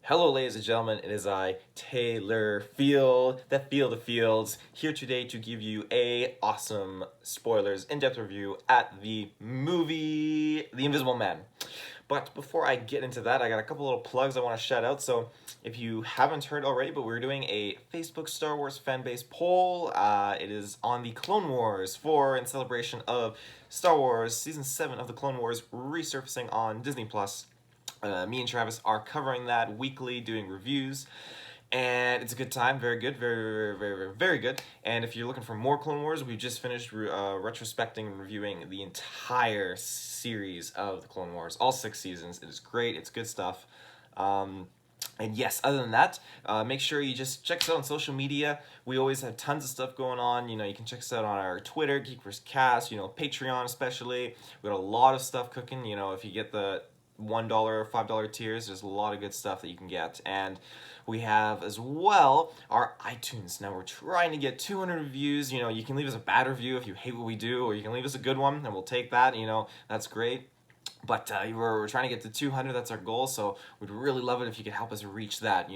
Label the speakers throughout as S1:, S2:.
S1: Hello, ladies and gentlemen. It is I, Taylor Field, that Field of Fields, here today to give you a awesome spoilers in-depth review at the movie The Invisible Man. But before I get into that, I got a couple little plugs I want to shout out. So if you haven't heard already, but we're doing a Facebook Star Wars fan base poll. It is on the Clone Wars in celebration of Star Wars Season 7 of the Clone Wars resurfacing on Disney Plus. Me and Travis are covering that weekly, doing reviews, and it's a good time. Very good, very good. And if you're looking for more Clone Wars, we've just finished retrospecting and reviewing the entire series of the Clone Wars, all 6 seasons. It is great. It's good stuff. And yes, other than that, make sure you just check us out on social media. We always have tons of stuff going on. You can check us out on our Twitter, Geek vs. Cast, Patreon especially. We got a lot of stuff cooking. If you get the $1 or $5 tiers, there's a lot of good stuff that you can get. And we have as well our iTunes. Now we're trying to get 200 reviews. You can leave us a bad review if you hate what we do, or you can leave us a good one and we'll take that. That's great. But we're trying to get to 200. That's our goal. So we'd really love it if you could help us reach that.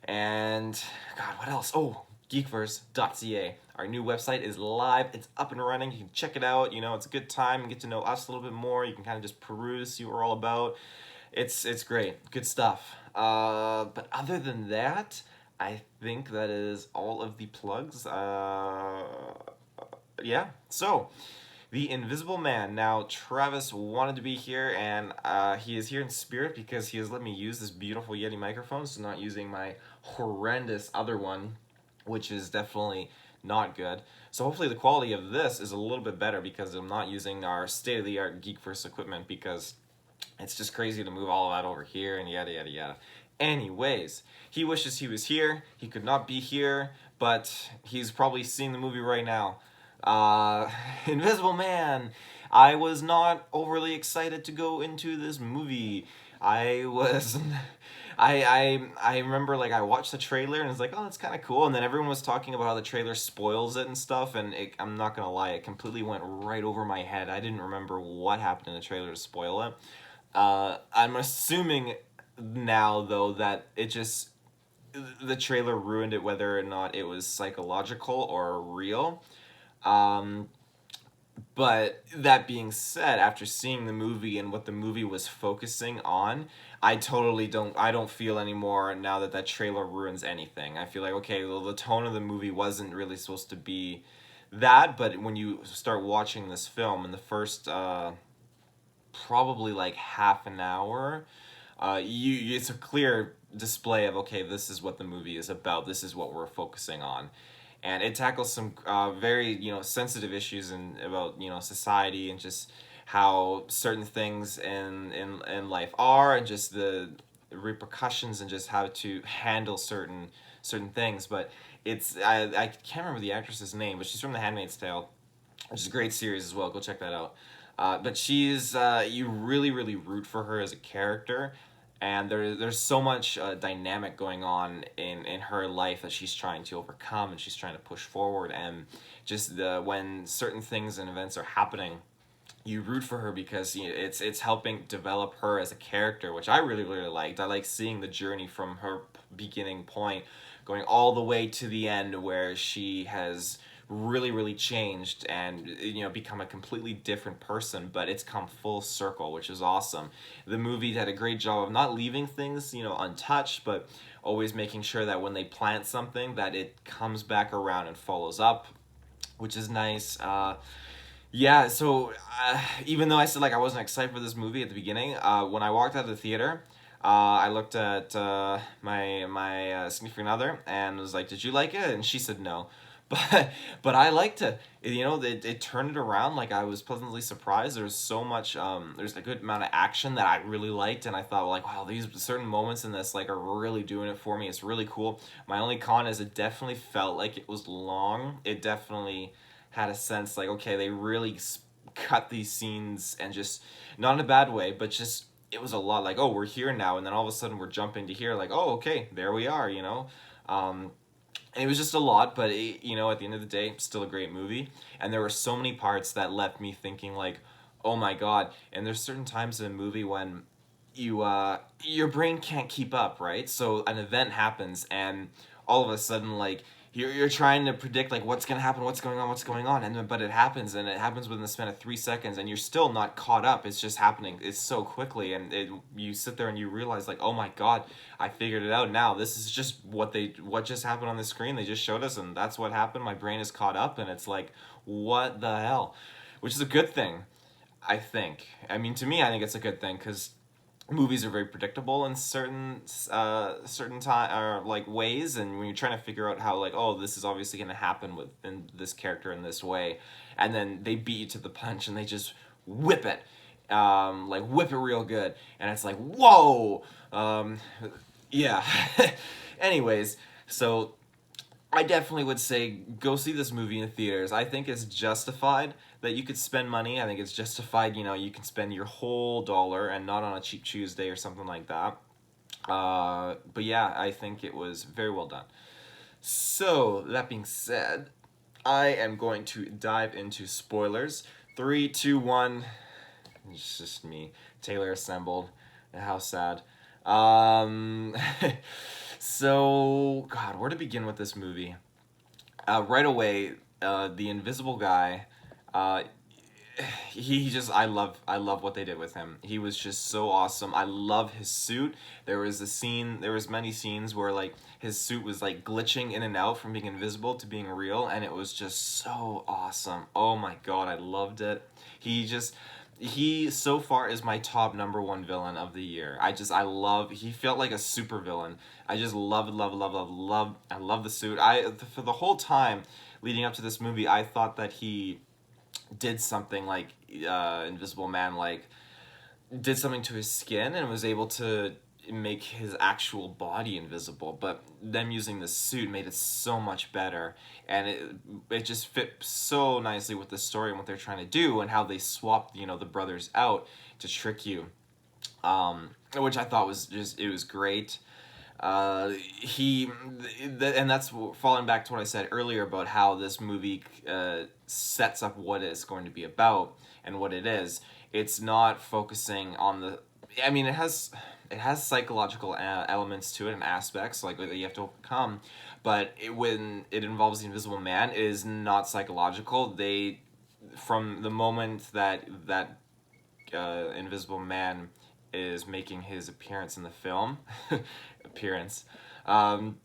S1: And God, what else? Oh, geekverse.ca. Our new website is live. It's up and running. You can check it out. It's a good time. Get to know us a little bit more. You can kind of just peruse, see what we're all about. It's great. Good stuff. But other than that, I think that is all of the plugs. Yeah. So, The Invisible Man. Now, Travis wanted to be here, and he is here in spirit because he has let me use this beautiful Yeti microphone, so not using my horrendous other one, which is definitely not good. So hopefully the quality of this is a little bit better because I'm not using our state-of-the-art Geekverse equipment, because it's just crazy to move all of that over here and yada yada yada. Anyways, he wishes he was here. He could not be here, but he's probably seeing the movie right now. Invisible Man. I was not overly excited to go into this movie. I was, I remember, like, I watched the trailer and it's like, oh, that's kind of cool. And then everyone was talking about how the trailer spoils it and stuff. And I'm not gonna lie, it completely went right over my head. I didn't remember what happened in the trailer to spoil it. I'm assuming now though that the trailer ruined it, whether or not it was psychological or real. Um, but that being said, after seeing the movie and what the movie was focusing on, I don't feel anymore now that that trailer ruins anything. I feel like, okay, well, the tone of the movie wasn't really supposed to be that, but when you start watching this film in the first, probably like half an hour, it's a clear display of, okay, this is what the movie is about. This is what we're focusing on, and it tackles some very sensitive issues about society and just how certain things in life are, and just the repercussions, and just how to handle certain things. But I can't remember the actress's name, but she's from The Handmaid's Tale, which is a great series as well. Go check that out. But she's you really root for her as a character, and there's so much dynamic going on in her life that she's trying to overcome and she's trying to push forward, and just when certain things and events are happening, you root for her because it's helping develop her as a character, which I really liked. I like seeing the journey from her beginning point going all the way to the end, where she has really changed and become a completely different person, but it's come full circle, which is awesome. The movie did a great job of not leaving things untouched, but always making sure that when they plant something, that it comes back around and follows up, which is nice. Yeah, so even though I said, like, I wasn't excited for this movie at the beginning, when I walked out of the theater, I looked at my significant other and was like, "Did you like it?" And she said no. But I liked it. It turned it around. Like, I was pleasantly surprised. There's so much. There's a good amount of action that I really liked, and I thought, like, wow, these certain moments in this, like, are really doing it for me. It's really cool. My only con is it definitely felt like it was long. It definitely had a sense like, okay, they really cut these scenes, and just not in a bad way, but just it was a lot. Like, oh, we're here now, and then all of a sudden we're jumping to here. Like, oh, okay, there we are. And it was just a lot, but at the end of the day, still a great movie. And there were so many parts that left me thinking, like, oh my god. And there's certain times in a movie when your brain can't keep up, right? So an event happens, and all of a sudden, like, you're trying to predict like what's gonna happen, what's going on, and then, but it happens, and it happens within the span of 3 seconds, and you're still not caught up. It's just happening. It's so quickly, and you sit there and you realize like, oh my god, I figured it out now. This is just what just happened on the screen. They just showed us, and that's what happened. My brain is caught up, and it's like, what the hell? Which is a good thing, I think. I mean, to me, I think it's a good thing because movies are very predictable in certain time or like ways, and when you're trying to figure out how like, oh, this is obviously going to happen with in this character in this way, and then they beat you to the punch and they just whip it, like whip it real good, and it's like, whoa. Yeah. Anyways, so I definitely would say go see this movie in theaters. I think it's justified that you could spend money. I think it's justified, you can spend your whole dollar and not on a cheap Tuesday or something like that. But yeah, I think it was very well done. So, that being said, I am going to dive into spoilers. Three, two, one. It's just me. Taylor assembled. How sad. Um, so, God, where to begin with this movie? Right away, the invisible guy, uh, he just I love what they did with him. He was just so awesome. I love his suit. There was many scenes where like his suit was like glitching in and out from being invisible to being real, and it was just so awesome. Oh my god, I loved it. He so far is my top number one villain of the year. I love, he felt like a super villain. I just love. I love the suit. For the whole time leading up to this movie, I thought that he did something like Invisible Man, like did something to his skin and was able to make his actual body invisible, but them using the suit made it so much better, and it just fit so nicely with the story and what they're trying to do, and how they swapped the brothers out to trick you, which I thought was just, it was great. And that's falling back to what I said earlier about how this movie sets up what it's going to be about and what it is. It's not focusing on the. I mean, it has psychological elements to it and aspects like that you have to overcome, but when it involves the Invisible Man, it is not psychological. They, from the moment that Invisible Man is making his appearance in the film, appearance, um,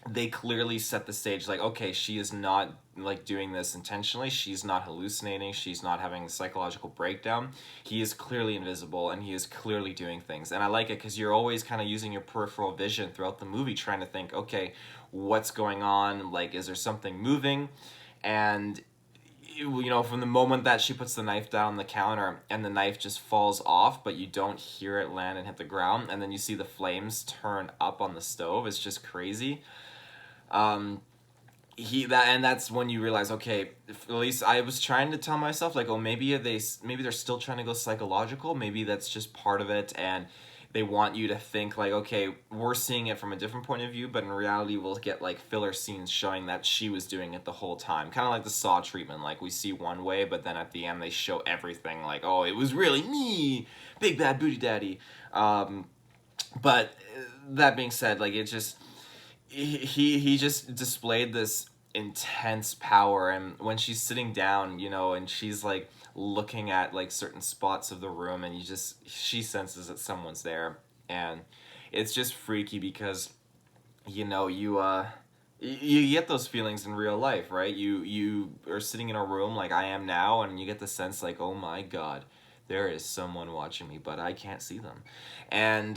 S1: they clearly set the stage like, okay, she is not like doing this intentionally, she's not hallucinating, she's not having a psychological breakdown. He is clearly invisible and he is clearly doing things, and I like it because you're always kind of using your peripheral vision throughout the movie trying to think, okay, what's going on, like, is there something moving? And from the moment that she puts the knife down on the counter and the knife just falls off, but you don't hear it land and hit the ground, and then you see the flames turn up on the stove, it's just crazy. um that's when you realize, okay, at least I was trying to tell myself like, oh, maybe they're still trying to go psychological, maybe that's just part of it, and they want you to think like, okay, we're seeing it from a different point of view, but in reality we'll get like filler scenes showing that she was doing it the whole time, kind of like the Saw treatment, like we see one way, but then at the end they show everything, like, oh, it was really me, big bad booty daddy. But that being said, like, it just, he just displayed this intense power, and when she's sitting down, and she's like looking at like certain spots of the room, and she senses that someone's there, and it's just freaky because you get those feelings in real life, right? You are sitting in a room like I am now, and you get the sense like, oh my god, there is someone watching me, but I can't see them. And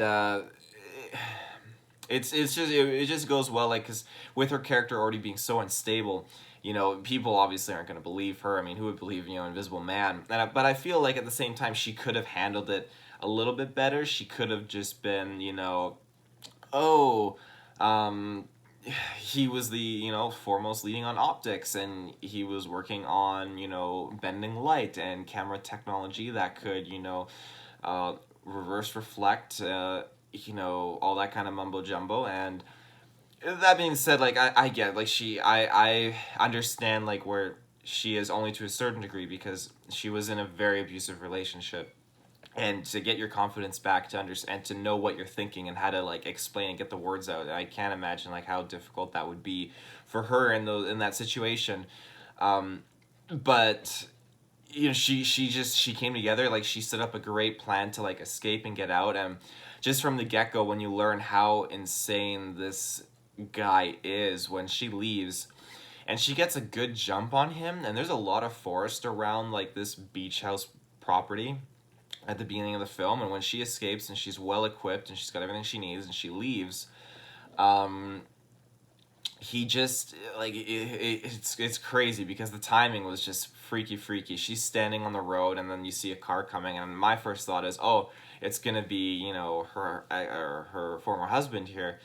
S1: it just goes well, like, because with her character already being so unstable, people obviously aren't going to believe her. I mean, who would believe Invisible Man? But I feel like at the same time she could have handled it a little bit better. She could have just been, oh, um, he was the foremost leading on optics, and he was working on bending light and camera technology that could uh, reverse reflect, all that kind of mumbo jumbo. And that being said, like, I get, like, I understand like where she is only to a certain degree, because she was in a very abusive relationship, and to get your confidence back, to understand, to know what you're thinking and how to like explain and get the words out. I can't imagine like how difficult that would be for her in that situation. But you know, she came together, like she set up a great plan to like escape and get out. And just from the get-go, when you learn how insane this guy is, when she leaves and she gets a good jump on him, and there's a lot of forest around like this beach house property at the beginning of the film, and when she escapes and she's well equipped and she's got everything she needs and she leaves, um he just like it's crazy because the timing was just freaky. She's standing on the road and then you see a car coming, and my first thought is, oh, it's gonna be, you know, her former husband here.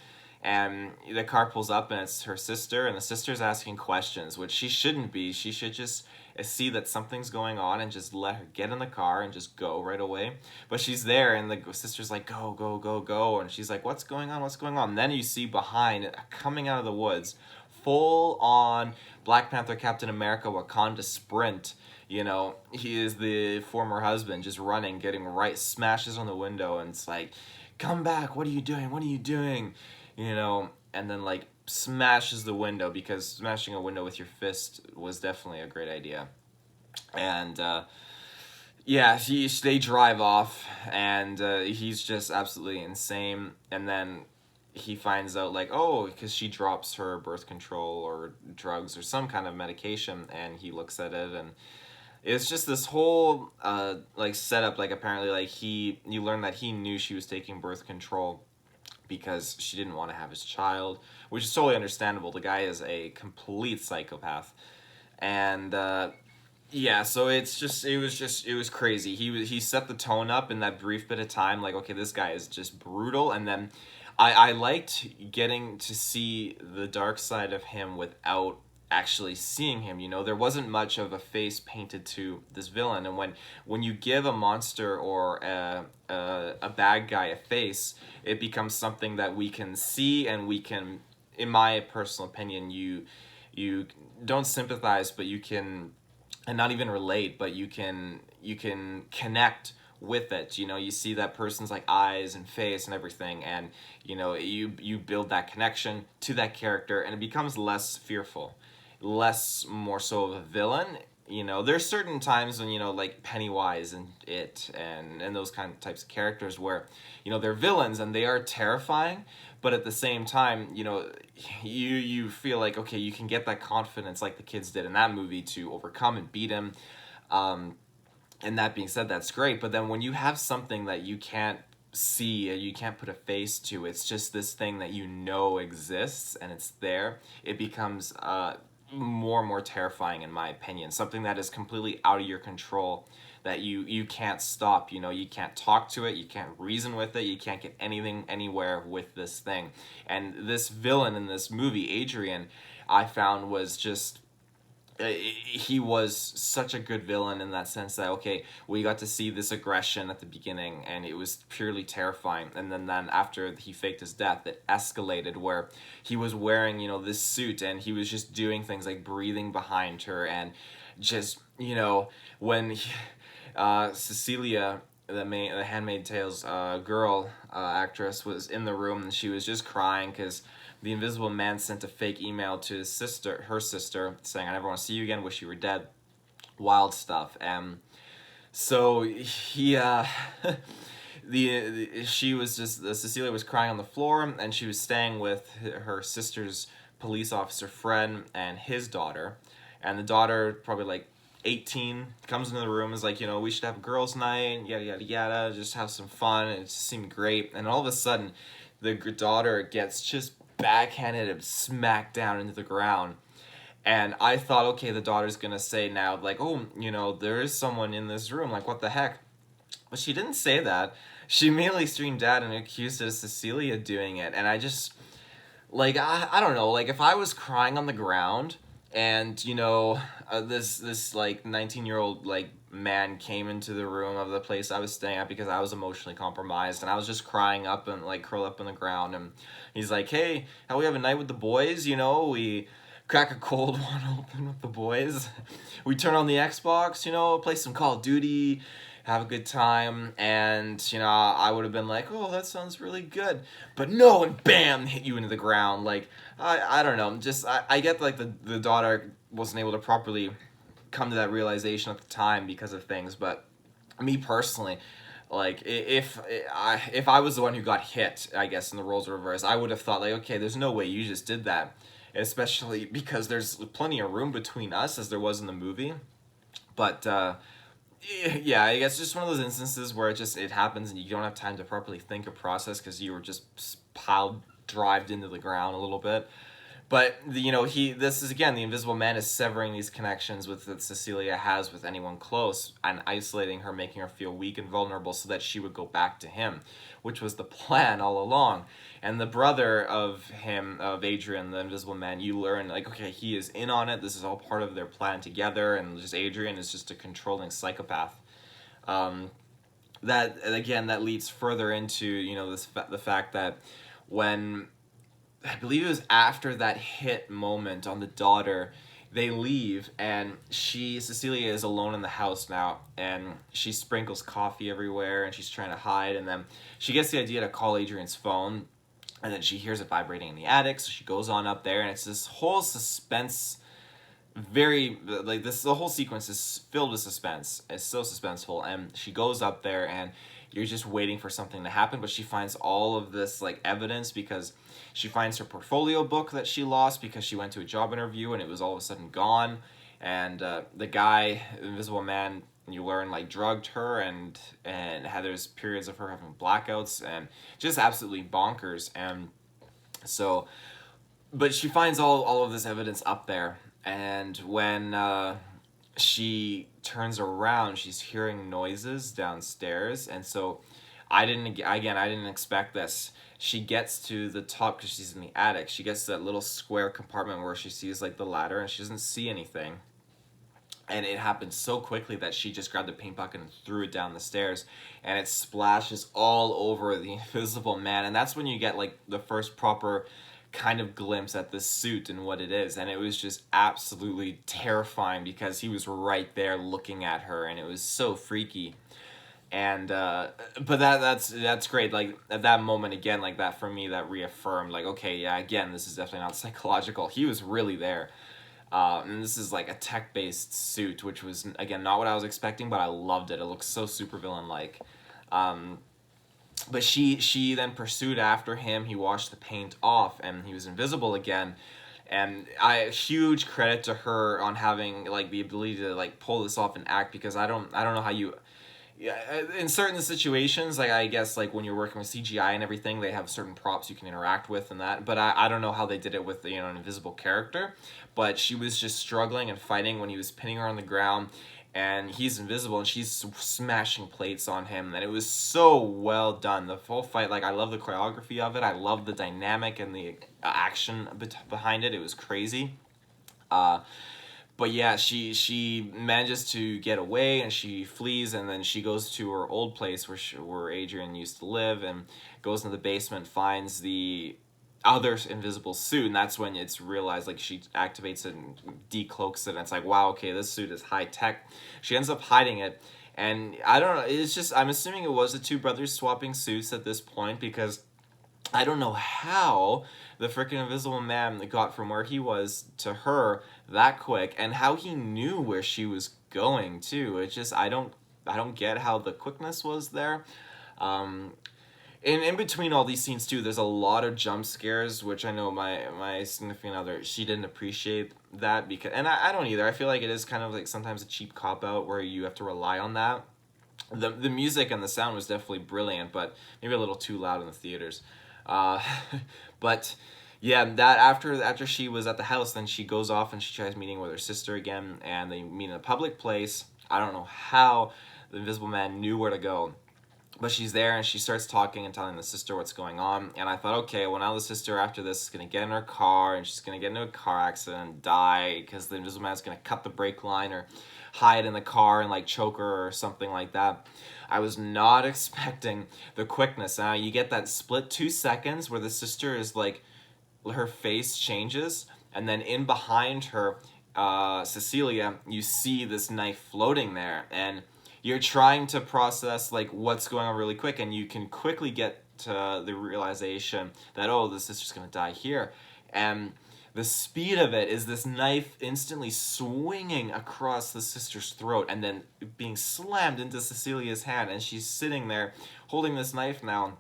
S1: And the car pulls up and it's her sister, and the sister's asking questions, which she shouldn't be. She should just see that something's going on and just let her get in the car and just go right away. But she's there, and the sister's like, go, go, go, go. And she's like, what's going on? What's going on? And then you see behind, coming out of the woods, full on Black Panther, Captain America, Wakanda sprint. You know, he is the former husband just running, getting right, smashes on the window, and it's like, come back, what are you doing? What are you doing? You know, and then like smashes the window, because smashing a window with your fist was definitely a great idea. And yeah, they drive off, and he's just absolutely insane. And then he finds out like, oh, because she drops her birth control or drugs or some kind of medication, and he looks at it, and it's just this whole like setup. Like apparently like you learn that he knew she was taking birth control because she didn't want to have his child, which is totally understandable. The guy is a complete psychopath. And yeah, so it was crazy. He set the tone up in that brief bit of time, like, okay, this guy is just brutal. And then I liked getting to see the dark side of him without actually seeing him. You know, there wasn't much of a face painted to this villain. And when you give a monster or a bad guy a face, it becomes something that we can see, and we can, in my personal opinion, you don't sympathize, but you can, and not even relate, but you can connect with it. You know, you see that person's like eyes and face and everything, and you know, you build that connection to that character, and it becomes less fearful, less more so of a villain. You know, there's certain times when, you know, like Pennywise and It and those kind of types of characters where, you know, they're villains and they are terrifying, but at the same time, you know, you feel like, okay, you can get that confidence like the kids did in that movie to overcome and beat him. And that being said, that's great. But then when you have something that you can't see, you can't put a face to, it's just this thing that you know exists and it's there, it becomes more and more terrifying, in my opinion. Something that is completely out of your control, that you can't stop. You know, you can't talk to it, you can't reason with it, you can't get anything anywhere with this thing. And this villain in this movie, Adrian, I found was just he was such a good villain in that sense that, okay, we got to see this aggression at the beginning and it was purely terrifying, and then after he faked his death, it escalated where he was wearing, you know, this suit, and he was just doing things like breathing behind her, and just, you know, when Cecilia, the Handmaid's Tale's girl actress, was in the room, and she was just crying because the Invisible Man sent a fake email to her sister, saying, "I never want to see you again. Wish you were dead." Wild stuff. And so he, she was just, Cecilia was crying on the floor, and she was staying with her sister's police officer friend and his daughter. And the daughter, probably like 18, comes into the room, is like, you know, we should have a girls' night, yada yada yada, just have some fun. And it just seemed great. And all of a sudden, the daughter gets just backhanded and smacked down into the ground. And I thought, okay, the daughter's gonna say now, like, oh, you know, there is someone in this room, like, what the heck? But she didn't say that. She immediately screamed out and accused of Cecilia doing it. And I just, like, I don't know, like, if I was crying on the ground and, you know, this like 19-year-old like man came into the room of the place I was staying at because I was emotionally compromised, and I was just crying up and like curl up on the ground, and he's like, hey, how we have a night with the boys, you know, we crack a cold one open with the boys, we turn on the Xbox, you know, play some Call of Duty, have a good time, and I would have been like, oh, that sounds really good, but no, and bam, hit you into the ground. Like I don't know, just I get like the daughter wasn't able to properly come to that realization at the time because of things, but me personally, like if I was the one who got hit, I guess in the roles reverse, I would have thought like, okay, there's no way you just did that, especially because there's plenty of room between us as there was in the movie. But yeah, I guess just one of those instances where it happens and you don't have time to properly think or process because you were just piled, drived into the ground a little bit. But he this is again the Invisible Man is severing these connections with that Cecilia has with anyone close and isolating her, making her feel weak and vulnerable, so that she would go back to him, which was the plan all along. And the brother of him, of Adrian, the Invisible Man, you learn like, okay, he is in on it. This is all part of their plan together, and just Adrian is just a controlling psychopath. Um, that again, that leads further into the fact that when I believe it was after that hit moment on the daughter, they leave and Cecilia is alone in the house now, and she sprinkles coffee everywhere and she's trying to hide, and then she gets the idea to call Adrian's phone, and then she hears it vibrating in the attic, so she goes on up there, and it's this whole suspense, very like this the whole sequence is filled with suspense. It's so suspenseful, and she goes up there and you're just waiting for something to happen, but she finds all of this like evidence because she finds her portfolio book that she lost because she went to a job interview and it was all of a sudden gone, and the guy, Invisible Man, you learn like drugged her and had there's periods of her having blackouts and just absolutely bonkers. And so but she finds all of this evidence up there, and when she turns around, she's hearing noises downstairs, and so I didn't expect this. She gets to the top because she's in the attic. She gets to that little square compartment where she sees like the ladder, and she doesn't see anything. And it happened so quickly that she just grabbed a paint bucket and threw it down the stairs, and it splashes all over the Invisible Man. And that's when you get like the first proper kind of glimpse at the suit and what it is. And it was just absolutely terrifying because he was right there looking at her, and it was so freaky. And but that's great. Like at that moment again, like that for me, that reaffirmed like, okay, yeah, again, this is definitely not psychological. He was really there. And this is like a tech-based suit, which was again not what I was expecting, but I loved it. It looks so supervillain-like. Um, but she then pursued after him. He washed the paint off, and he was invisible again. And huge credit to her on having like the ability to like pull this off and act, because I don't know how you, yeah, in certain situations, like I guess like when you're working with CGI and everything, they have certain props you can interact with and that. But I don't know how they did it with an invisible character. But she was just struggling and fighting when he was pinning her on the ground, and he's invisible, and she's smashing plates on him, and it was so well done. The full fight, like I love the choreography of it. I love the dynamic and the action behind it. It was crazy. Uh, but yeah, she manages to get away, and she flees, and then she goes to her old place where Adrian used to live, and goes into the basement, finds the other invisible suit, and that's when it's realized, like she activates it and decloaks it, and it's like, wow, okay, this suit is high tech. She ends up hiding it, and I don't know, it's just, I'm assuming it was the two brothers swapping suits at this point, because I don't know how the freaking Invisible Man got from where he was to her that quick, and how he knew where she was going too. It's just I don't get how the quickness was there. Um, in between all these scenes too, there's a lot of jump scares, which I know my significant other, she didn't appreciate that, because, and I don't either. I feel like it is kind of like sometimes a cheap cop out where you have to rely on that. The music and the sound was definitely brilliant, but maybe a little too loud in the theaters. Uh, but yeah, that after she was at the house, then she goes off and she tries meeting with her sister again, and they meet in a public place. I don't know how the Invisible Man knew where to go, but she's there, and she starts talking and telling the sister what's going on. And I thought, okay, well, now the sister after this is going to get in her car, and she's going to get into a car accident and die, because the Invisible Man is going to cut the brake line or hide in the car and like choke her or something like that. I was not expecting the quickness. Now you get that split 2 seconds where the sister is like, her face changes, and then in behind her, Cecilia, you see this knife floating there, and you're trying to process like what's going on really quick, and you can quickly get to the realization that, oh, this is just gonna die here. And the speed of it is this knife instantly swinging across the sister's throat and then being slammed into Cecilia's hand, and she's sitting there holding this knife now,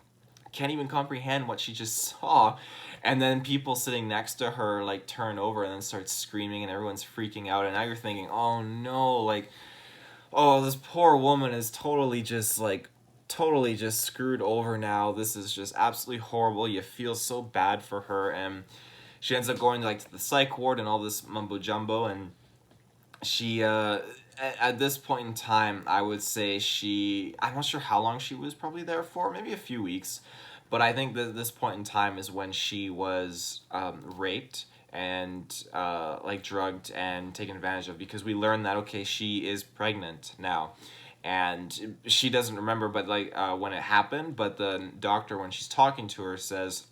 S1: can't even comprehend what she just saw. And then people sitting next to her like turn over and then start screaming, and everyone's freaking out, and now you're thinking, oh no, like, oh, this poor woman is totally just screwed over now. This is just absolutely horrible. You feel so bad for her, and she ends up going like to the psych ward and all this mumbo jumbo. And she at this point in time, I would say I'm not sure how long she was probably there for, maybe a few weeks, but I think that this point in time is when she was raped and like drugged and taken advantage of, because we learn that, okay, she is pregnant now, and she doesn't remember, but like when it happened, but the doctor, when she's talking to her, says,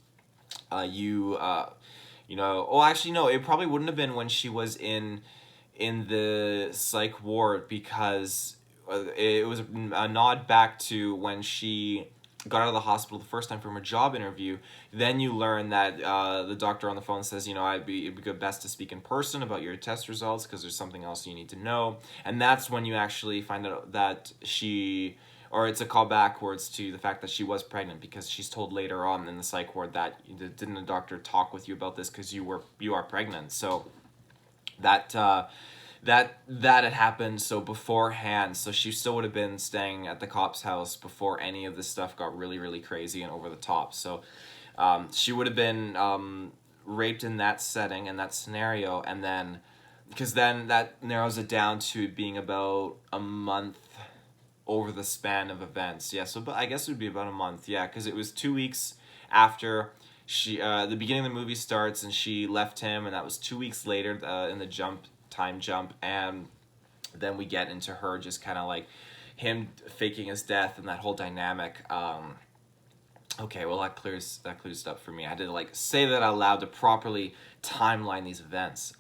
S1: you know, oh, actually, no, it probably wouldn't have been when she was in the psych ward, because it was a nod back to when she got out of the hospital the first time from her job interview. Then you learn that the doctor on the phone says, you know, it'd be good best to speak in person about your test results because there's something else you need to know. And that's when you actually find out that or it's a call backwards to the fact that she was pregnant, because she's told later on in the psych ward that, didn't the doctor talk with you about this because you are pregnant. So that had happened so beforehand, so she still would have been staying at the cop's house before any of this stuff got really, really crazy and over the top. So she would have been raped in that setting and that scenario, and then because then that narrows it down to being about a month over the span of events. Yeah, so but I guess it would be about a month. Yeah, because it was 2 weeks after she the beginning of the movie starts and she left him, and that was 2 weeks later in the time jump, and then we get into her just kind of like him faking his death and that whole dynamic. Okay, well, that clears it up for me. I had to like say that out loud to properly timeline these events.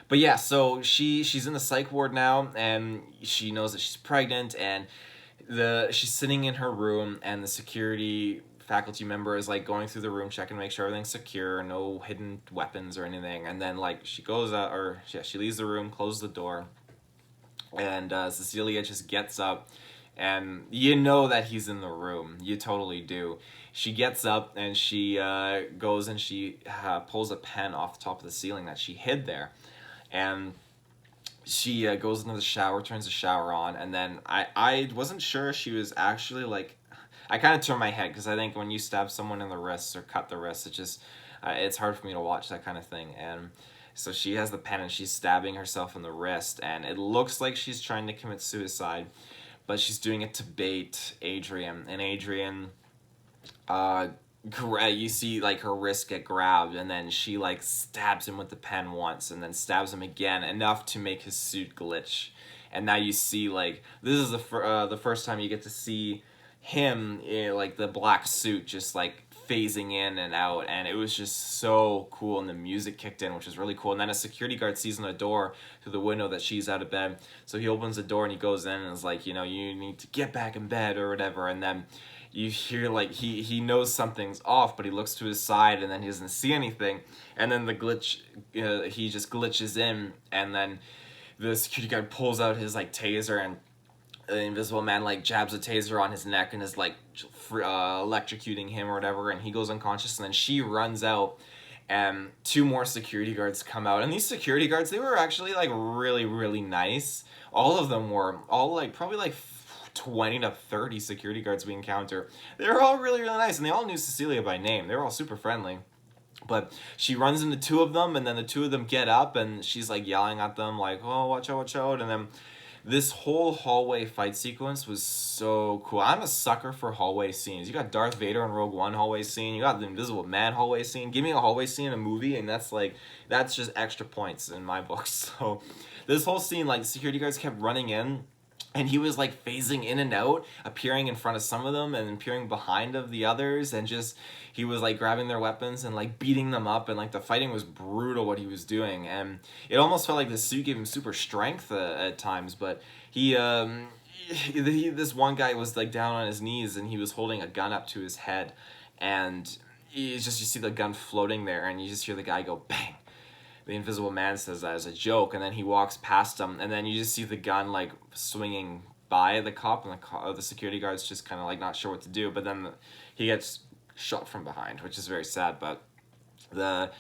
S1: But yeah, so she's in the psych ward now, and she knows that she's pregnant, and she's sitting in her room, and the security faculty member is like going through the room, checking to make sure everything's secure, no hidden weapons or anything. And then like she goes out, or yeah, she leaves the room, closes the door, and Cecilia just gets up, and you know that he's in the room. You totally do. She gets up and she goes and she pulls a pen off the top of the ceiling that she hid there, and she goes into the shower, turns the shower on, and then I wasn't sure she was actually like, I kind of turned my head, because I think when you stab someone in the wrists or cut the wrists, it's hard for me to watch that kind of thing. And so she has the pen and she's stabbing herself in the wrist, and it looks like she's trying to commit suicide, but she's doing it to bait Adrian. And Adrian, you see like her wrist get grabbed, and then she like stabs him with the pen once, and then stabs him again, enough to make his suit glitch. And now you see like this is the first time you get to see him in like the black suit just like phasing in and out, and it was just so cool. And the music kicked in, which was really cool. And then a security guard sees on the door through the window that she's out of bed, so he opens the door and he goes in and is like, you know, you need to get back in bed or whatever. And then you hear like he knows something's off, but he looks to his side and then he doesn't see anything. And then the glitch, he just glitches in, and then the security guard pulls out his like taser, and the Invisible Man like jabs a taser on his neck and is like electrocuting him or whatever, and he goes unconscious. And then she runs out, and 2 more security guards come out, and these security guards, they were actually like really, really nice. All of them were, all like probably like 20 to 30 security guards we encounter. They were all really, really nice, and they all knew Cecilia by name. They were all super friendly. But she runs into 2 of them, and then the 2 of them get up, and she's like yelling at them like, oh, watch out, watch out. And then this whole hallway fight sequence was so cool. I'm a sucker for hallway scenes. You got Darth Vader in Rogue One hallway scene. You got the Invisible Man hallway scene. Give me a hallway scene in a movie, and that's just extra points in my book. So this whole scene, like, security guards kept running in, and he was like phasing in and out, appearing in front of some of them and appearing behind of the others, and just he was like grabbing their weapons and like beating them up, and like the fighting was brutal what he was doing, and it almost felt like the suit gave him super strength at times. But he this one guy was like down on his knees and he was holding a gun up to his head, and you see the gun floating there, and you just hear the guy go bang. The Invisible Man says that as a joke, and then he walks past him, and then you just see the gun like swinging by the cop, and the security guard's just kind of like not sure what to do. But then he gets shot from behind, which is very sad. But the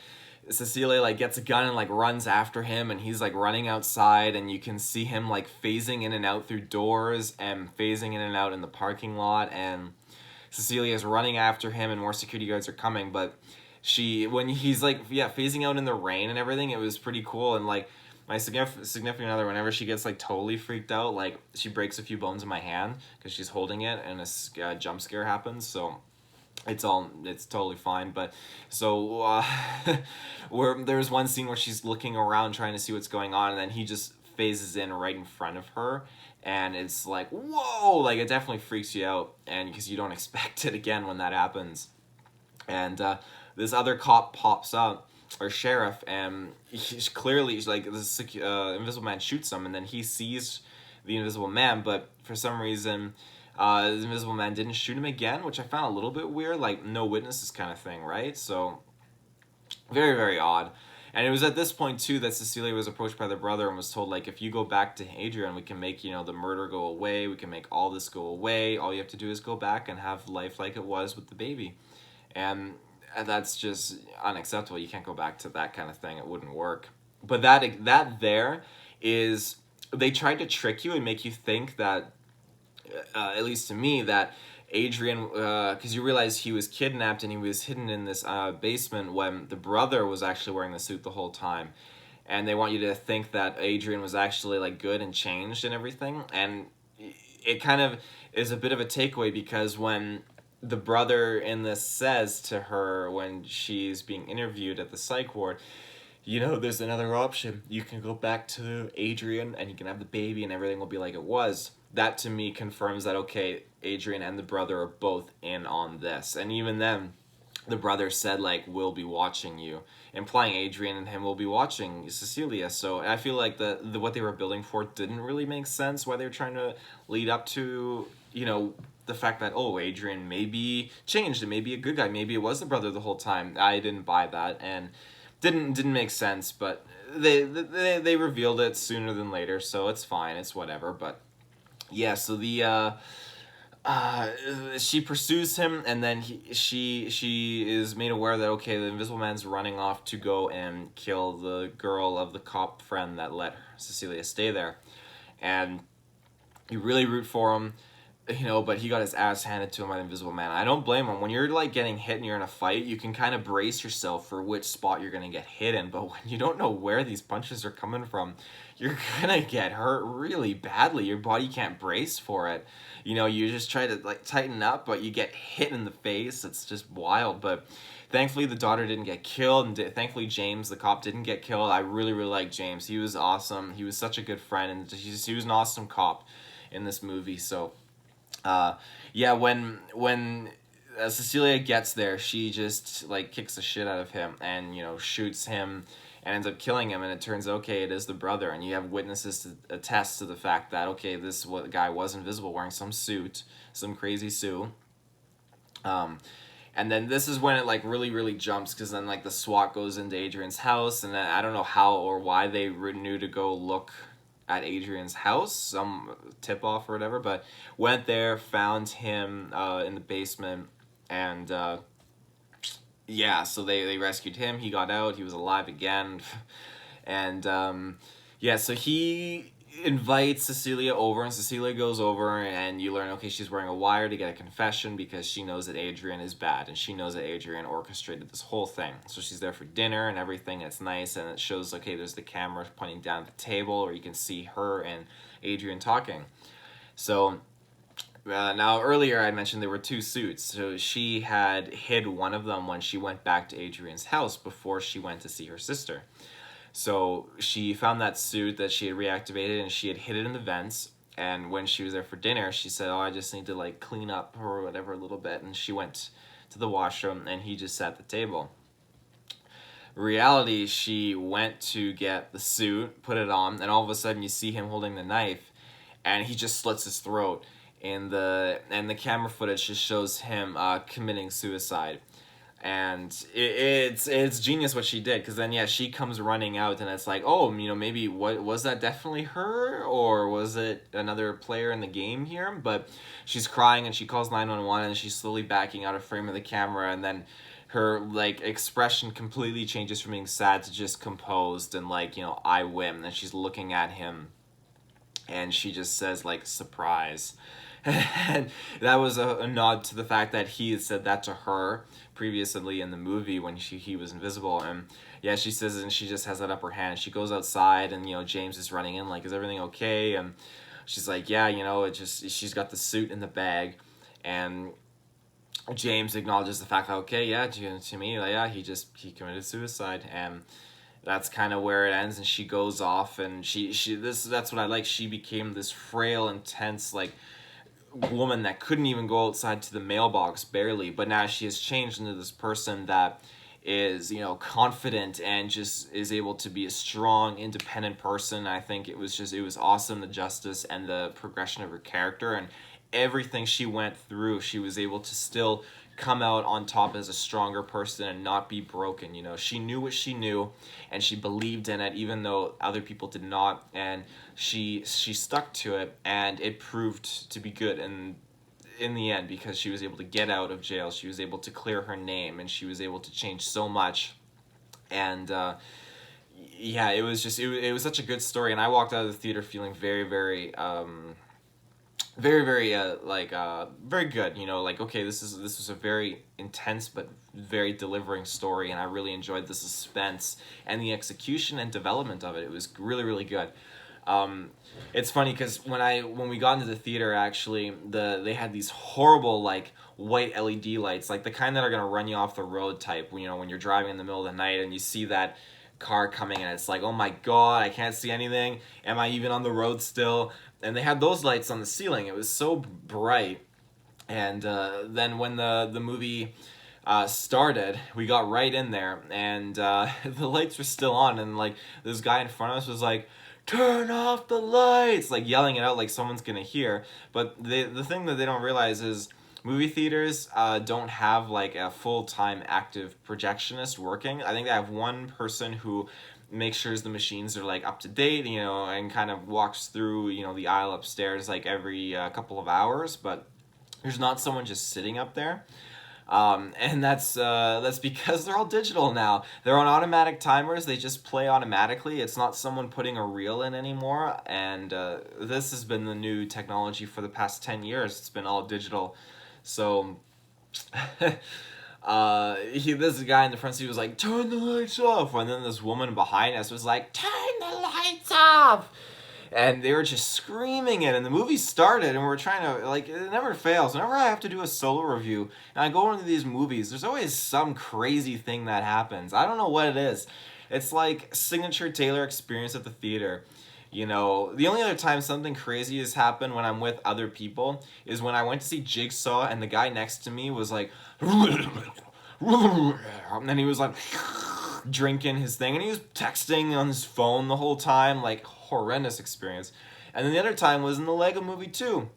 S1: Cecilia like gets a gun and like runs after him, and he's like running outside, and you can see him like phasing in and out through doors and phasing in and out in the parking lot, and Cecilia is running after him, and more security guards are coming. But when he's like phasing out in the rain and everything, it was pretty cool. And like my significant other, whenever she gets like totally freaked out, like she breaks a few bones in my hand because she's holding it, and a jump scare happens. So it's totally fine. But so where there's one scene where she's looking around trying to see what's going on, and then he just phases in right in front of her, and it's like, whoa, like it definitely freaks you out, and because you don't expect it again when that happens. And this other cop pops up, or sheriff, and he's clearly like this Invisible Man shoots him, and then he sees the Invisible Man, but for some reason the Invisible Man didn't shoot him again, which I found a little bit weird, like no witnesses kind of thing, right? So very, very odd. And it was at this point too that Cecilia was approached by the brother and was told, like, if you go back to Adrian, we can make, the murder go away, we can make all this go away, all you have to do is go back and have life like it was with the baby. And that's just unacceptable. You can't go back to that kind of thing. It wouldn't work. But that there is, they tried to trick you and make you think that, at least to me, that Adrian, because you realize he was kidnapped and he was hidden in this basement when the brother was actually wearing the suit the whole time. And they want you to think that Adrian was actually like good and changed and everything. And it kind of is a bit of a takeaway, because when the brother in this says to her when she's being interviewed at the psych ward, there's another option. You can go back to Adrian and you can have the baby and everything will be like it was. That to me confirms that, okay, Adrian and the brother are both in on this. And even then, the brother said, like, we'll be watching you, implying Adrian and him will be watching Cecilia. So I feel like the what they were building for didn't really make sense, why they were trying to lead up to, the fact that, oh, Adrian maybe changed and maybe a good guy, maybe it was the brother the whole time. I didn't buy that, and didn't make sense, but they revealed it sooner than later, so it's fine, it's whatever. But yeah, so she pursues him, and then she is made aware that, okay, the Invisible Man's running off to go and kill the girl of the cop friend that let Cecilia stay there. And you really root for him, but he got his ass handed to him by the Invisible Man. I don't blame him. When you're like getting hit and you're in a fight, you can kind of brace yourself for which spot you're gonna get hit in. But when you don't know where these punches are coming from, you're gonna get hurt really badly. Your body can't brace for it. You just try to like tighten up, but you get hit in the face. It's just wild. But thankfully the daughter didn't get killed, and thankfully James, the cop, didn't get killed. I really, really like James. He was awesome. He was such a good friend, and he was an awesome cop in this movie. So when Cecilia gets there, she just like kicks the shit out of him and shoots him and ends up killing him. And it turns out, okay, it is the brother, and you have witnesses to attest to the fact that, okay, this guy was invisible, wearing some suit, some crazy suit. And then this is when it like really, really jumps, because then like the SWAT goes into Adrian's house, and then I don't know how or why they knew to go look at Adrian's house, some tip-off or whatever, but went there, found him in the basement, and so they rescued him. He got out, he was alive again, and so he invites Cecilia over, and Cecilia goes over, and you learn, okay, she's wearing a wire to get a confession because she knows that Adrian is bad, and she knows that Adrian orchestrated this whole thing. So she's there for dinner and everything. It's nice, and it shows, okay, there's the camera pointing down at the table where you can see her and Adrian talking. So now earlier I mentioned there were two suits. So she had hid one of them when she went back to Adrian's house before she went to see her sister. So she found that suit that she had reactivated, and she had hid it in the vents. And when she was there for dinner, she said, oh, I just need to like clean up or whatever a little bit. And she went to the washroom, and he just sat at the table. Reality, she went to get the suit, put it on, and all of a sudden you see him holding the knife. and he just slits his throat. And the camera footage just shows him committing suicide. And it's genius what she did, because then yeah, she comes running out, and it's like, oh, maybe what was that, definitely her, or was it another player in the game here? But she's crying, and she calls 911, and she's slowly backing out of frame of the camera, and then her like expression completely changes from being sad to just composed and like, I win. And she's looking at him, and she just says like, surprise. And that was a nod to the fact that he had said that to her previously in the movie when he was invisible. And yeah, she says it, and she just has that upper hand. She goes outside, and James is running in like, is everything okay? And she's like, yeah, she's got the suit in the bag. And James acknowledges the fact that, okay, yeah, to me, like, yeah, he committed suicide. And that's kind of where it ends. And she goes off, and that's what I like. She became this frail, intense, like, woman that couldn't even go outside to the mailbox, barely. But now she has changed into this person that is, confident, and just is able to be a strong, independent person. I think it was awesome, the justice and the progression of her character, and everything she went through, she was able to still come out on top as a stronger person and not be broken. She knew what she knew, and she believed in it, even though other people did not. And she stuck to it, and it proved to be good. And in the end, because she was able to get out of jail, she was able to clear her name, and she was able to change so much. And yeah, it was such a good story. And I walked out of the theater feeling very, very very, very very good. Like, okay, this was a very intense but very delivering story, and I really enjoyed the suspense and the execution and development of it. It was really, really good. It's funny because when we got into the theater, actually, they had these horrible like white LED lights, like the kind that are gonna run you off the road type. When you're driving in the middle of the night and you see that car coming, and it's like, oh my god, I can't see anything. Am I even on the road still? And they had those lights on the ceiling. It was so bright. And then when the movie started, we got right in there, and the lights were still on, and like this guy in front of us was like, turn off the lights, like yelling it out like someone's gonna hear. But the thing that they don't realize is movie theaters don't have like a full-time active projectionist working. I think they have one person who makes sure the machines are like up to date, and kind of walks through, the aisle upstairs like every couple of hours. But there's not someone just sitting up there. And that's because they're all digital now. They're on automatic timers. They just play automatically. It's not someone putting a reel in anymore. And this has been the new technology for the past 10 years. It's been all digital. So this guy in the front seat was like, turn the lights off. And then this woman behind us was like, turn the lights off. And they were just screaming it, and the movie started, and we're trying to, like, it never fails. Whenever I have to do a solo review, and I go into these movies, there's always some crazy thing that happens. I don't know what it is. It's like signature Taylor experience at the theater. The only other time something crazy has happened when I'm with other people is when I went to see Jigsaw, and the guy next to me was like, and he was like drinking his thing, and he was texting on his phone the whole time, like horrendous experience. And then the other time was in the Lego Movie 2,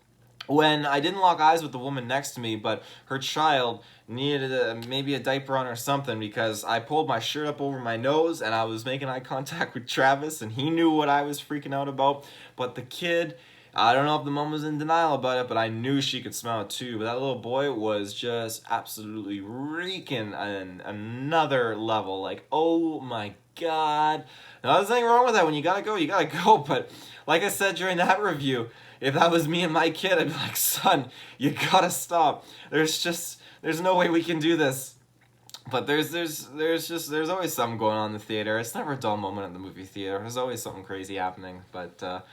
S1: when I didn't lock eyes with the woman next to me, but her child needed maybe a diaper on or something, because I pulled my shirt up over my nose and I was making eye contact with Travis, and he knew what I was freaking out about. But the kid, I don't know if the mom was in denial about it, but I knew she could smell it too. But that little boy was just absolutely reeking on another level. Like, oh my god. Now, there's nothing wrong with that. When you gotta go. But like I said during that review, if that was me and my kid, I'd be like, son, you gotta stop. There's no way we can do this. But there's always something going on in the theater. It's never a dull moment in the movie theater. There's always something crazy happening. But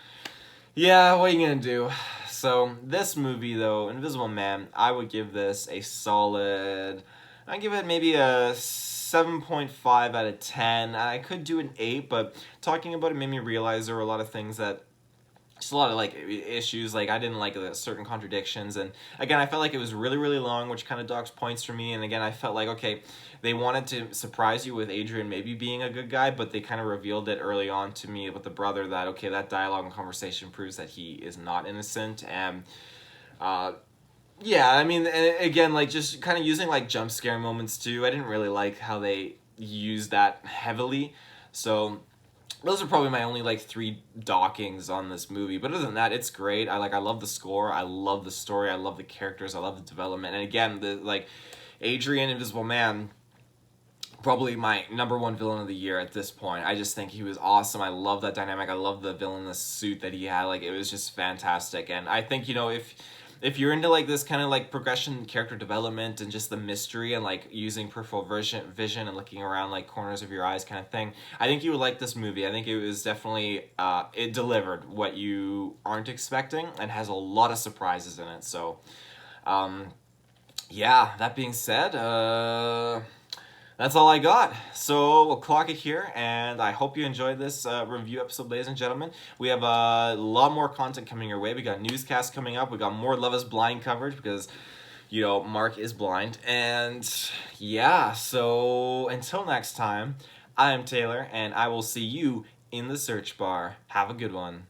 S1: yeah, what are you gonna do? So this movie, though, Invisible Man, I would give this a solid, I'd give it maybe a 7.5 out of 10. I could do an 8, but talking about it made me realize there were a lot of things that just a lot of like issues. Like I didn't like certain contradictions, and again, I felt like it was really really long, which kind of docks points for me. And again, I felt like, okay, they wanted to surprise you with Adrian maybe being a good guy, but they kind of revealed it early on to me with the brother that, okay, that dialogue and conversation proves that he is not innocent. And uh, yeah, I mean, again, like just kind of using like jump scare moments too. I didn't really like how they used that heavily. So those are probably my only like three dockings on this movie. But other than that, it's great. I love the score. I love the story. I love the characters. I love the development. And again, the like Adrian Invisible Man, probably my number one villain of the year at this point. I just think he was awesome. I love that dynamic. I love the villainous suit that he had. Like it was just fantastic. And I think, if you're into like this kind of like progression, character development, and just the mystery and like using peripheral vision and looking around like corners of your eyes kind of thing, I think you would like this movie. I think it was definitely it delivered what you aren't expecting and has a lot of surprises in it. So yeah, that being said, that's all I got. So we'll clock it here, and I hope you enjoyed this review episode, ladies and gentlemen. We have a lot more content coming your way. We got newscasts coming up. We got more Love Is Blind coverage because, Mark is blind. And yeah, so until next time, I am Taylor, and I will see you in the search bar. Have a good one.